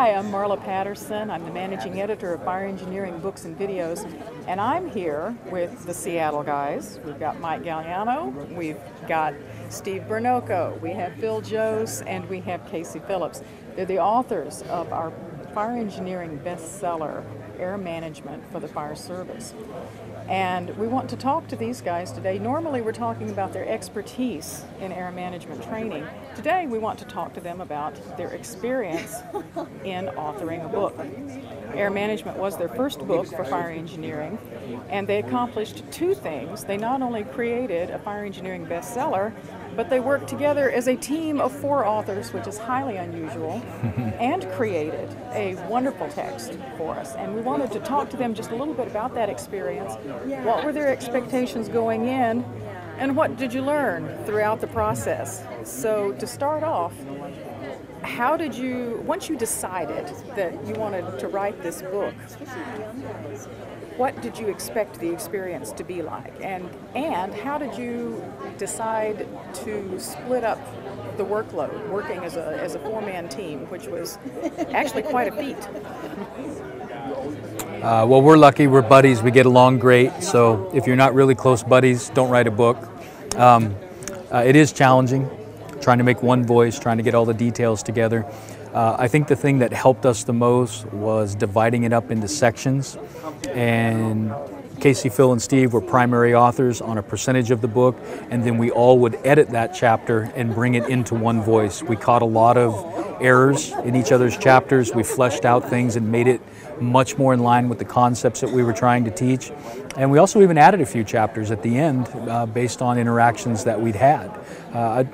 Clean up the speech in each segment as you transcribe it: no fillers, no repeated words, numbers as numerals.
Hi, I'm Marla Patterson. I'm the managing editor of Fire Engineering Books and Videos, and I'm here with the Seattle guys. We've got Mike Galliano, we've got Steve Bernoco, we have Phil Jose, and we have Casey Phillips. They're the authors of our fire engineering bestseller, Air Management for the Fire Service. And we want to talk to these guys today. Normally we're talking about their expertise in air management training. Today we want to talk to them about their experience in authoring a book. Air Management was their first book for fire engineering, and they accomplished two things. They not only created a fire engineering bestseller, but they worked together as a team of 4 authors, which is highly unusual, and created a wonderful text for us. And we wanted to talk to them just a little bit about that experience. What were their expectations going in, and what did you learn throughout the process? So to start off, how did you, once you decided that you wanted to write this book, what did you expect the experience to be like? And how did you decide to split up the workload, working as a 4-man team, which was actually quite a feat? Well, we're lucky, we're buddies, we get along great, so if you're not really close buddies, don't write a book. It is challenging, trying to make one voice, trying to get all the details together. I think the thing that helped us the most was dividing it up into sections, and Casey, Phil, and Steve were primary authors on a percentage of the book, and then we all would edit that chapter and bring it into one voice. We caught a lot of errors in each other's chapters. We fleshed out things and made it much more in line with the concepts that we were trying to teach. And we also even added a few chapters at the end based on interactions that we'd had.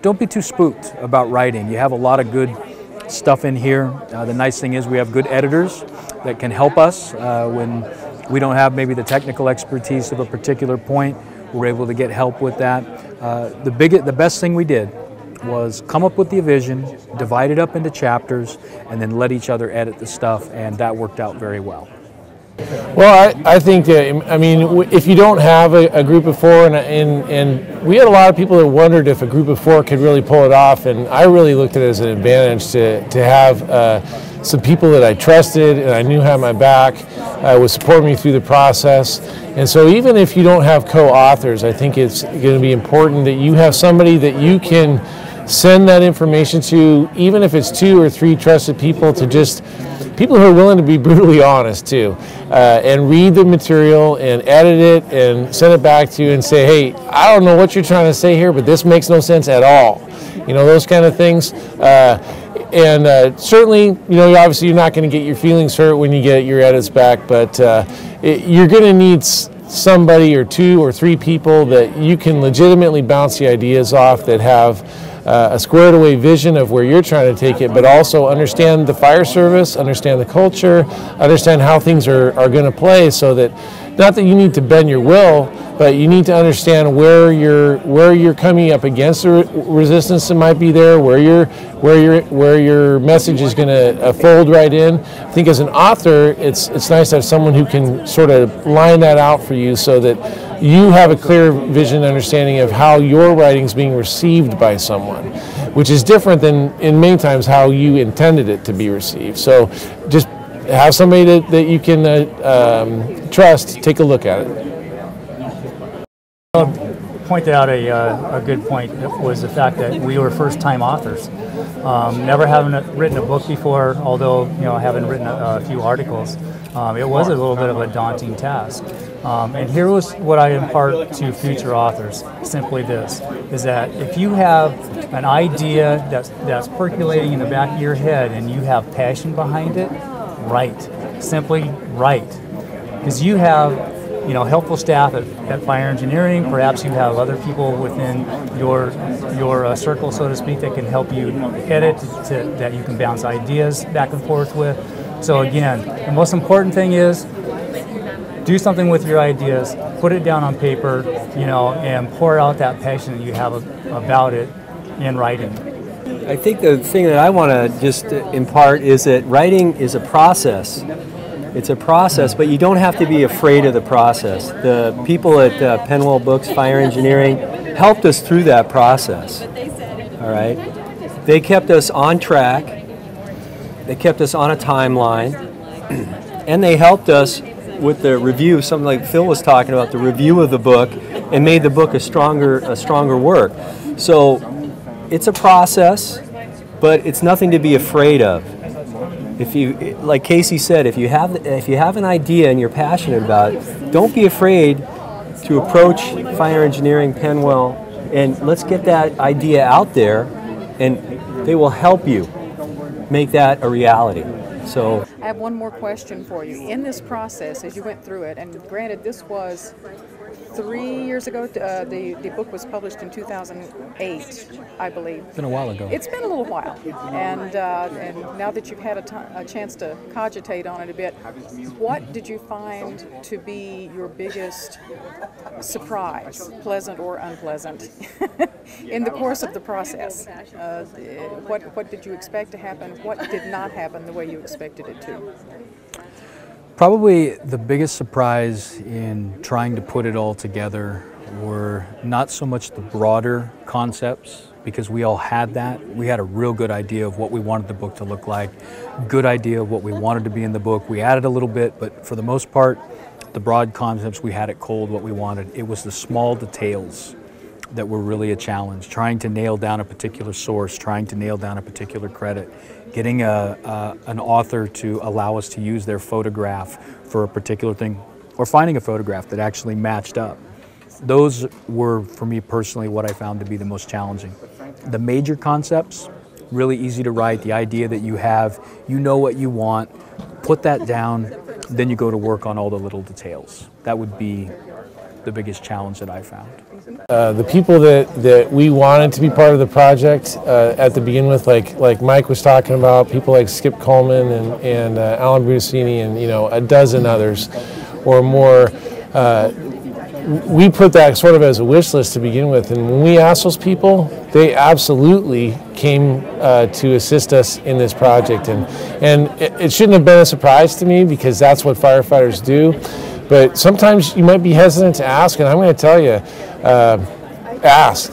Don't be too spooked about writing. You have a lot of good stuff in here. The nice thing is we have good editors that can help us when we don't have maybe the technical expertise of a particular point. We're able to get help with that. The best thing we did was come up with the vision, divide it up into chapters, and then let each other edit the stuff, and that worked out very well. Well, I think that, I mean, if you don't have a group of 4, and we had a lot of people that wondered if a group of 4 could really pull it off, and I really looked at it as an advantage to have some people that I trusted and I knew had my back, would support me through the process. And so even if you don't have co-authors, I think it's going to be important that you have somebody that you can send that information to, even if it's 2 or 3 trusted people, to just people who are willing to be brutally honest too, and read the material and edit it and send it back to you and say, hey, I don't know what you're trying to say here, but this makes no sense at all. You know, those kind of things. Certainly, you know, obviously you're not going to get your feelings hurt when you get your edits back, but you're going to need somebody or 2 or 3 people that you can legitimately bounce the ideas off, that have a squared away vision of where you're trying to take it, but also understand the fire service, understand the culture, understand how things are going to play, so that not that you need to bend your will, but you need to understand where you're coming up against the resistance that might be there, where your message is going to fold right in. I think as an author, it's nice to have someone who can sort of line that out for you, so that you have a clear vision and understanding of how your writing is being received by someone, which is different than in many times how you intended it to be received. So just have somebody that you can trust take a look at it. Pointed out a good point, was the fact that we were first-time authors. Never having written a book before, although having written a few articles, it was a little bit of a daunting task. And here was what I impart to future authors: simply this, is that if you have an idea that's percolating in the back of your head and you have passion behind it, write. Simply write. Because you have helpful staff at Fire Engineering. Perhaps you have other people within your circle, so to speak, that can help you edit, that you can bounce ideas back and forth with. So again, the most important thing is do something with your ideas, put it down on paper, and pour out that passion that you have about it in writing. I think the thing that I want to just impart is that writing is a process. It's a process, but you don't have to be afraid of the process. The people at Penwell Books, Fire Engineering, helped us through that process. All right? They kept us on track. They kept us on a timeline, and they helped us with the review, something like Phil was talking about, the review of the book, and made the book a stronger work. So it's a process, but it's nothing to be afraid of. If you, like Casey said, if you have an idea and you're passionate about it, don't be afraid to approach Fire Engineering, Penwell, and let's get that idea out there, and they will help you make that a reality. So I have one more question for you. In this process, as you went through it, and granted this was 3 years ago, the book was published in 2008, I believe. It's been a while ago. It's been a little while, and now that you've had a chance to cogitate on it a bit, what did you find to be your biggest surprise, pleasant or unpleasant, in the course of the process? What did you expect to happen? What did not happen the way you expected it to? Probably the biggest surprise in trying to put it all together were not so much the broader concepts, because we all had that. We had a real good idea of what we wanted the book to look like, good idea of what we wanted to be in the book. We added a little bit, but for the most part, the broad concepts, we had it cold what we wanted. It was the small details that were really a challenge, trying to nail down a particular source, trying to nail down a particular credit, getting an author to allow us to use their photograph for a particular thing, or finding a photograph that actually matched up. Those were, for me personally, what I found to be the most challenging. The major concepts, really easy to write, the idea that you have, you know what you want, put that down, then you go to work on all the little details. That would be the biggest challenge that I found. The people that we wanted to be part of the project at the beginning with, like Mike was talking about, people like Skip Coleman and Alan Brunacini and a dozen others or more, we put that sort of as a wish list to begin with, and when we asked those people, they absolutely came to assist us in this project, and it shouldn't have been a surprise to me because that's what firefighters do. But sometimes you might be hesitant to ask, and I'm going to tell you, ask.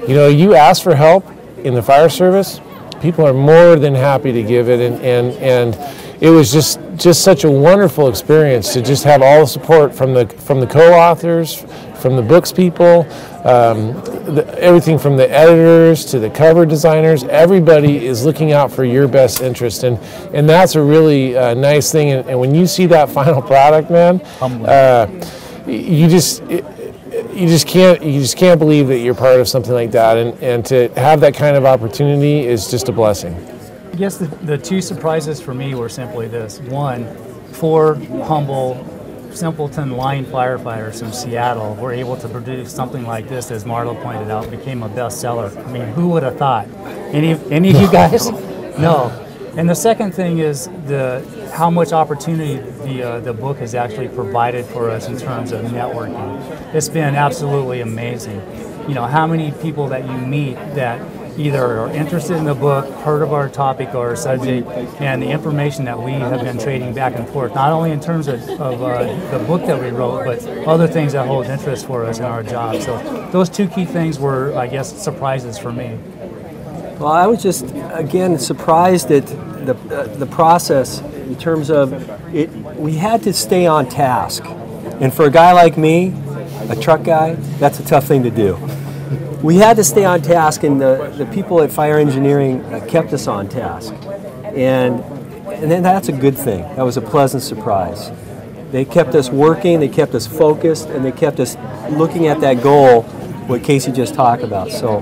You ask for help in the fire service, people are more than happy to give it, and it was just such a wonderful experience to just have all the support from the co-authors, from the books people, everything from the editors to the cover designers. Everybody is looking out for your best interest, and that's a really nice thing. And when you see that final product, man, you just can't believe that you're part of something like that, and to have that kind of opportunity is just a blessing. I guess the two surprises for me were simply this. One, 4 humble, simpleton line firefighters from Seattle were able to produce something like this, as Marlo pointed out, became a bestseller. I mean, who would have thought? Any of you guys? No. And the second thing is how much opportunity the book has actually provided for us in terms of networking. It's been absolutely amazing. How many people that you meet that either are interested in the book, heard of our topic or subject, and the information that we have been trading back and forth, not only in terms of the book that we wrote, but other things that hold interest for us in our job. So those two key things were, I guess, surprises for me. Well, I was just, again, surprised at the process in terms of it. We had to stay on task. And for a guy like me, a truck guy, that's a tough thing to do. We had to stay on task, and the people at Fire Engineering kept us on task. And then that's a good thing. That was a pleasant surprise. They kept us working, they kept us focused, and they kept us looking at that goal, what Casey just talked about. So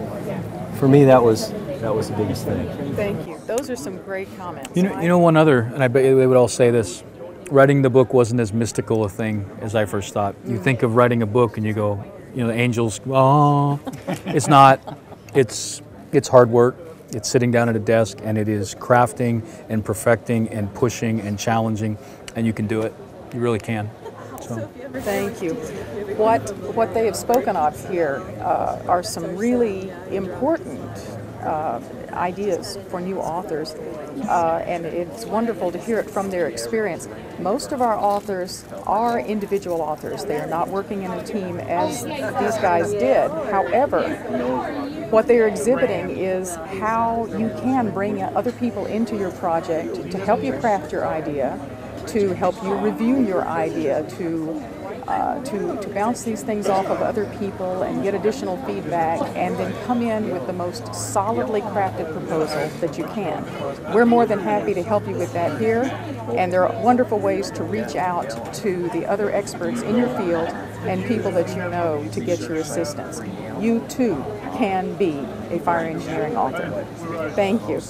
for me, that was the biggest thing. Thank you. Those are some great comments. You know one other, and I bet they would all say this, writing the book wasn't as mystical a thing as I first thought. You think of writing a book and you go, the angels, oh, it's not. It's hard work. It's sitting down at a desk, and it is crafting and perfecting and pushing and challenging, and you can do it. You really can. So. Thank you. What they have spoken of here are some really important ideas for new authors, and it's wonderful to hear it from their experience. Most of our authors are individual authors. They are not working in a team as these guys did. However, what they are exhibiting is how you can bring other people into your project to help you craft your idea, to help you review your idea, to bounce these things off of other people and get additional feedback, and then come in with the most solidly crafted proposal that you can. We're more than happy to help you with that here, and there are wonderful ways to reach out to the other experts in your field and people that you know to get your assistance. You too can be a fire engineering author. Thank you.